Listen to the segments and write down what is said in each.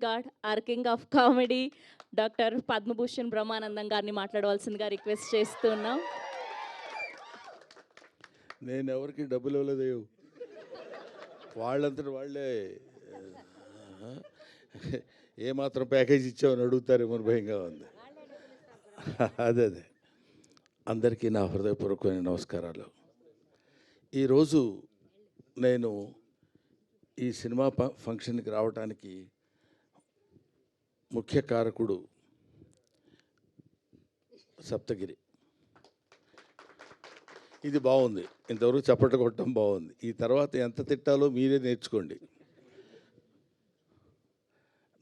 God, or king of comedy doctor Padma Bhushan Brahmanandam గారిని మాట్లాడవలసిందిగా request చేస్తున్నాం. నేను ఎవరికి డబ్బులు ఇవ్వలేదు, వాళ్ళంతటి వాళ్ళే ఏమాత్రం ప్యాకేజ్ ఇచ్చామని అడుగుతారేమో భయంగా ఉంది. అదే అందరికీ నా హృదయపూర్వకమైన నమస్కారాలు. ఈరోజు నేను ఈ సినిమా ఫంక్షన్కి రావడానికి ముఖ్య కారకుడు సప్తగిరి. ఇది బాగుంది, ఇంతవరకు చప్పట్లు కొట్టడం బాగుంది. ఈ తర్వాత ఎంత తిట్టాలో మీరే నేర్చుకోండి.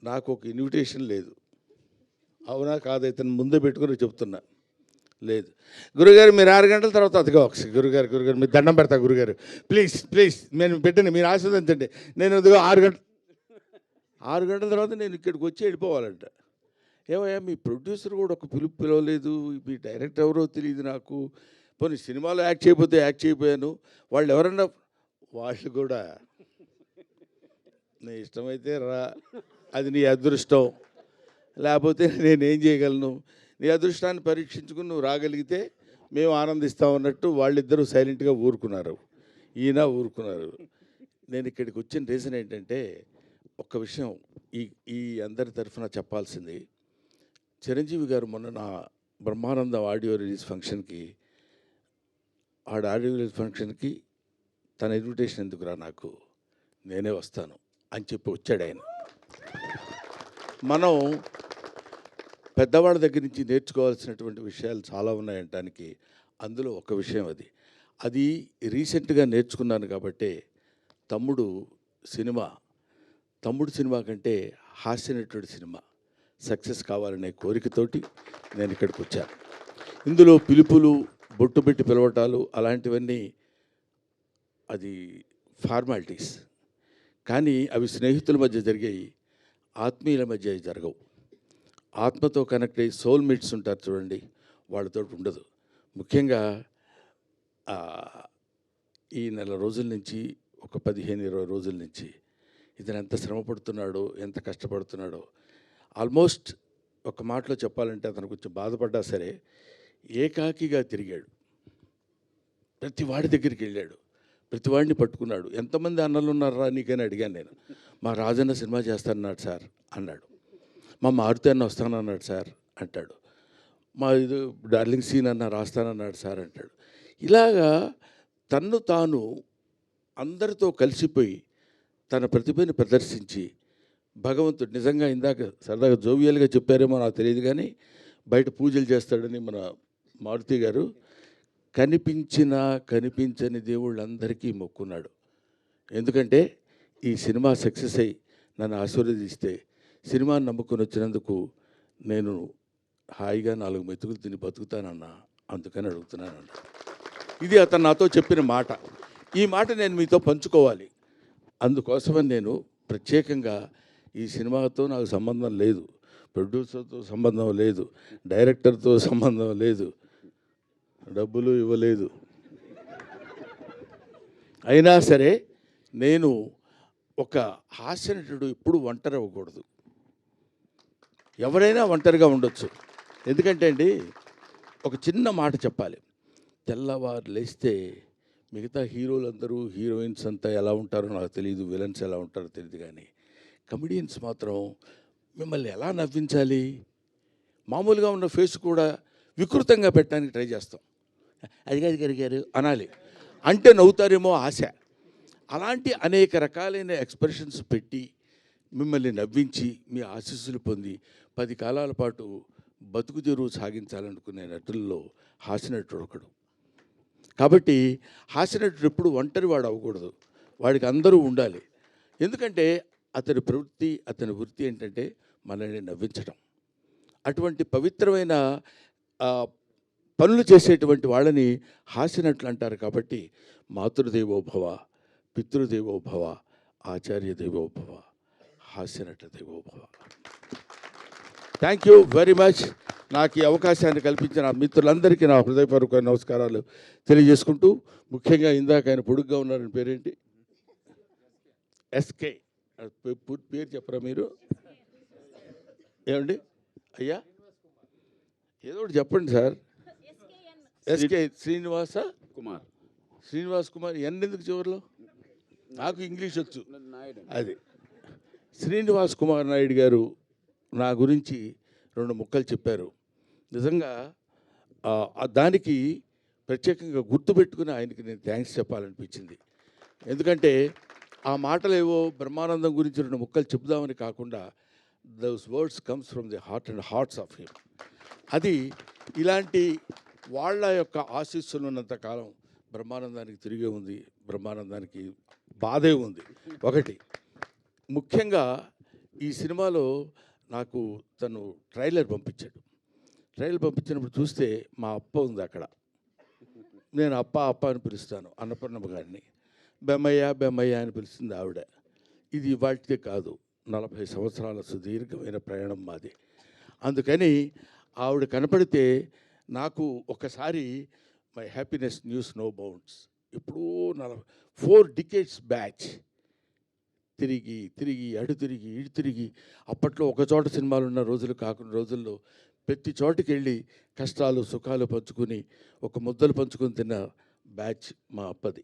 నాకు ఒక ఇన్విటేషన్ లేదు, అవునా కాదు, ఇతను ముందే పెట్టుకుని చెప్తున్నా. లేదు గురుగారు, మీరు 6 గంటల తర్వాత అదిగా ఒకసారి గురుగారు మీరు దండం పెడతా గురుగారు, ప్లీజ్ నేను పెట్టండి, మీరు ఆశీర్వదించండి. నేను అదిగో 6 గంటల తర్వాత నేను ఇక్కడికి వచ్చి వెళ్ళిపోవాలంట. ఏమయ్యా, మీ ప్రొడ్యూసర్ కూడా ఒక పిలవలేదు, మీ డైరెక్టర్ ఎవరో తెలియదు నాకు. పోనీ సినిమాలో యాక్ట్ చేయకపోయాను, వాళ్ళు ఎవరన్నా వాళ్ళు కూడా నీ ఇష్టమైతే రా, అది నీ అదృష్టం, లేకపోతే నేనేం చేయగలను. నీ అదృష్టాన్ని పరీక్షించుకుని నువ్వు రాగలిగితే మేము ఆనందిస్తామన్నట్టు వాళ్ళిద్దరూ సైలెంట్గా ఊరుకున్నారు, ఈయన ఊరుకున్నారు. నేను ఇక్కడికి వచ్చిన రీజన్ ఏంటంటే, ఒక్క విషయం ఈ అందరి తరఫున చెప్పాల్సింది. చిరంజీవి గారు మొన్న నా బ్రహ్మానందం ఆడియో రిలీజ్ ఫంక్షన్కి తన ఇన్విటేషన్ ఎందుకురా నాకు, నేనే వస్తాను అని చెప్పి వచ్చాడు ఆయన. మనం పెద్దవాళ్ళ దగ్గర నుంచి నేర్చుకోవాల్సినటువంటి విషయాలు చాలా ఉన్నాయంటానికి అందులో ఒక విషయం అది రీసెంట్గా నేర్చుకున్నాను. కాబట్టి తమ్ముడు సినిమా కంటే హాస్యనటుడి సినిమా సక్సెస్ కావాలనే కోరికతోటి నేను ఇక్కడికి వచ్చాను. ఇందులో పిలుపులు, బొట్టు పెట్టి పిలవటాలు అలాంటివన్నీ అది ఫార్మాలిటీస్, కానీ అవి స్నేహితుల మధ్య జరిగాయి, ఆత్మీయుల మధ్య జరగవు. ఆత్మతో కనెక్ట్ అయ్యి సోల్మేట్స్ ఉంటారు చూడండి, వాళ్ళతో ఉండదు. ముఖ్యంగా ఈ నెల రోజుల నుంచి, ఒక 15-20 రోజుల నుంచి ఇతను ఎంత శ్రమ పడుతున్నాడో, ఎంత కష్టపడుతున్నాడో. ఆల్మోస్ట్ ఒక మాటలో చెప్పాలంటే అతను కొంచెం బాధపడ్డా సరే ఏకాకిగా తిరిగాడు. ప్రతి వాడి దగ్గరికి వెళ్ళాడు, ప్రతి వాడిని పట్టుకున్నాడు. ఎంతమంది అన్నలు ఉన్నారా నీకని అడిగాను నేను. మా రాజన్న సినిమా చేస్తానన్నాడు సార్ అన్నాడు. మా మారుతి అన్న వస్తానన్నాడు సార్ అంటాడు. మా ఇది డార్లింగ్ సీన్ అన్న రాస్తానన్నాడు సార్ అంటాడు. ఇలాగా తన్ను తాను అందరితో కలిసిపోయి తన ప్రతిభను ప్రదర్శించి భగవంతుడు నిజంగా ఇందాక సరదాగా జోవియల్గా చెప్పారేమో నాకు తెలియదు, కానీ బయట పూజలు చేస్తాడని మన మారుతి గారు కనిపించని దేవుళ్ళందరికీ మొక్కున్నాడు. ఎందుకంటే ఈ సినిమా సక్సెస్ అయ్యి నన్ను ఆశీర్వదిస్తే, సినిమాని నమ్ముకొని వచ్చినందుకు నేను హాయిగా 4 మెతుకులు తిని బతుకుతానన్నా, అందుకని అడుగుతున్నానన్న. ఇది అతను నాతో చెప్పిన మాట. ఈ మాట నేను మీతో పంచుకోవాలి. అందుకోసమని నేను ప్రత్యేకంగా ఈ సినిమాతో నాకు సంబంధం లేదు, ప్రొడ్యూసర్తో సంబంధం లేదు, డైరెక్టర్తో సంబంధం లేదు, డబ్బులు ఇవ్వలేదు. అయినా సరే నేను ఒక హాస్యనటుడు ఎప్పుడు ఒంటరి అవ్వకూడదు. ఎవరైనా ఒంటరిగా ఉండొచ్చు. ఎందుకంటే అండి, ఒక చిన్న మాట చెప్పాలి. తెల్లవారు లేస్తే మిగతా హీరోలందరూ, హీరోయిన్స్ అంతా ఎలా ఉంటారో నాకు తెలియదు, విలన్స్ ఎలా ఉంటారో తెలియదు, కానీ కమెడియన్స్ మాత్రం మిమ్మల్ని ఎలా నవ్వించాలి, మామూలుగా ఉన్న ఫేస్ కూడా వికృతంగా పెట్టడానికి ట్రై చేస్తాం. అది గారు అనాలి అంటే నవ్వుతారేమో ఆశ. అలాంటి అనేక రకాలైన ఎక్స్ప్రెషన్స్ పెట్టి మిమ్మల్ని నవ్వించి మీ ఆశీస్సులు పొంది 10 కాలాల పాటు బతుకు తెరువు సాగించాలనుకునే నటుల్లో హాస్యనటుడు ఒకడు. కాబట్టి హాస్యనటుడు ఎప్పుడు ఒంటరి వాడు అవ్వకూడదు, వాడికి అందరూ ఉండాలి. ఎందుకంటే అతని ప్రవృత్తి, అతని వృత్తి ఏంటంటే మనల్ని నవ్వించడం. అటువంటి పవిత్రమైన పనులు చేసేటువంటి వాళ్ళని హాస్యనటులు అంటారు. కాబట్టి మాతృదేవోభవ, పితృదేవోభవ, ఆచార్య దేవోభవ, హాస్యనట దేవోభవ. Thank you very much. నాకు ఈ అవకాశాన్ని కల్పించిన మిత్రులందరికీ నా హృదయపూర్వక నమస్కారాలు తెలియజేసుకుంటూ, ముఖ్యంగా ఇందాక ఆయన పొడుగ్గా ఉన్నారని పేరేంటి? ఎస్కే, పూర్తి పేరు చెప్పరా మీరు? ఏమండి అయ్యా ఏదో ఒకటి చెప్పండి సార్. ఎస్కే కుమార్ శ్రీనివాస్ కుమార్ ఎందుకు చివరిలో? నాకు ఇంగ్లీష్ వచ్చు. నాయుడు అది శ్రీనివాస్ కుమార్ నాయుడు గారు నా గురించి 2 ముక్కలు చెప్పారు. నిజంగా దానికి ప్రత్యేకంగా గుర్తుపెట్టుకుని ఆయనకి నేను థ్యాంక్స్ చెప్పాలనిపించింది. ఎందుకంటే ఆ మాటలేవో బ్రహ్మానందం గురించి 2 ముక్కలు చెప్దామని కాకుండా those words comes from the heart and hearts of him. అది ఇలాంటి వాళ్ళ యొక్క ఆశీస్సులు ఉన్నంత కాలం బ్రహ్మానందానికి తిరిగే ఉంది, బ్రహ్మానందానికి బాధే ఉంది. ఒకటి ముఖ్యంగా ఈ సినిమాలో నాకు తను ట్రైలర్ పంపించాడు. ట్రైలర్ పంపించినప్పుడు చూస్తే మా అప్ప ఉంది అక్కడ. నేను అప్ప అని పిలుస్తాను అన్నపూర్ణమ్మ గారిని. బెమ్మయ్య అని పిలుస్తుంది ఆవిడ. ఇది ఇవాటిదే కాదు, 40 సంవత్సరాల సుదీర్ఘమైన ప్రయాణం మాది. అందుకని ఆవిడ కనపడితే నాకు ఒకసారి my happiness knows no bounds. ఎప్పుడూ 4 డికేడ్స్ బ్యాచ్ తిరిగి అటు తిరిగి ఇటు తిరిగి, అప్పట్లో ఒక చోట సినిమాలు ఉన్న రోజులు కాకుండా రోజుల్లో ప్రతి చోటుకి వెళ్ళి కష్టాలు సుఖాలు పంచుకుని ఒక ముద్దలు పంచుకొని తిన్న బ్యాచ్ మా అప్పది.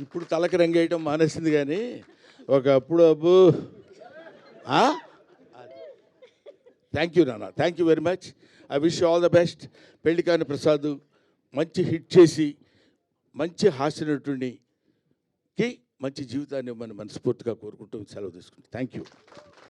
ఇప్పుడు తలకి రంగేయటం మానేసింది, కానీ ఒకప్పుడు అబ్బు. థ్యాంక్ యూ నాన్న, thank you very much. I wish you all the best. Pellikani Prasad మంచి హిట్ చేసి మంచి హాస్యనటునికి మంచి జీవితాన్ని ఇవ్వమని మనస్ఫూర్తిగా కోరుకుంటూ సెలవు తీసుకుంటాం. Thank you.